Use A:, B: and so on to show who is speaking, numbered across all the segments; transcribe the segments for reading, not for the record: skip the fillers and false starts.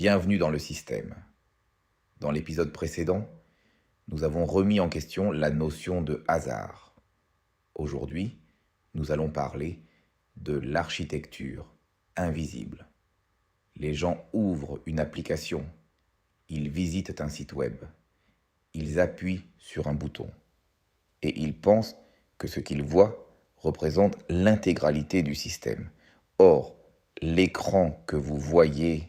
A: Bienvenue dans le système. Dans l'épisode précédent, nous avons remis en question la notion de hasard. Aujourd'hui, nous allons parler de l'architecture invisible. Les gens ouvrent une application, ils visitent un site web, ils appuient sur un bouton et ils pensent que ce qu'ils voient représente l'intégralité du système. Or, l'écran que vous voyez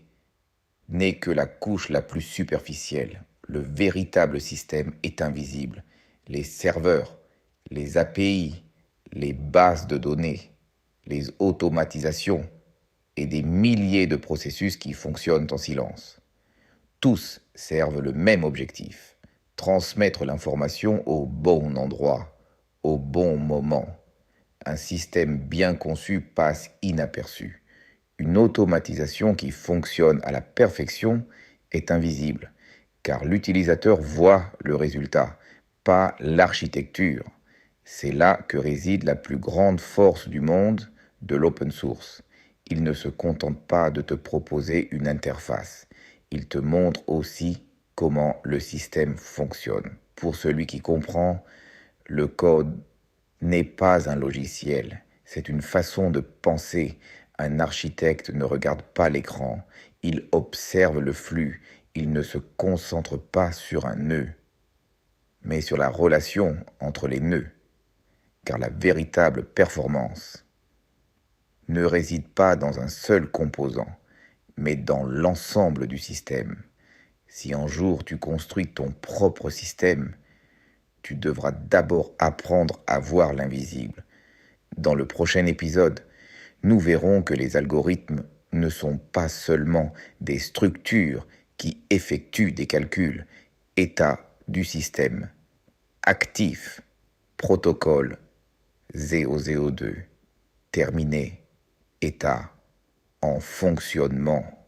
A: n'est que la couche la plus superficielle. Le véritable système est invisible. Les serveurs, les API, les bases de données, les automatisations et des milliers de processus qui fonctionnent en silence. Tous servent le même objectif, transmettre l'information au bon endroit, au bon moment. Un système bien conçu passe inaperçu. Une automatisation qui fonctionne à la perfection est invisible, car l'utilisateur voit le résultat, pas l'architecture. C'est là que réside la plus grande force du monde de l'open source. Il ne se contente pas de te proposer une interface, il te montre aussi comment le système fonctionne. Pour celui qui comprend, le code n'est pas un logiciel, c'est une façon de penser. Un architecte ne regarde pas l'écran, il observe le flux, il ne se concentre pas sur un nœud, mais sur la relation entre les nœuds. Car la véritable performance ne réside pas dans un seul composant, mais dans l'ensemble du système. Si un jour tu construis ton propre système, tu devras d'abord apprendre à voir l'invisible. Dans le prochain épisode, nous verrons que les algorithmes ne sont pas seulement des structures qui effectuent des calculs, état du système, actif, protocole 002, terminé, état en fonctionnement.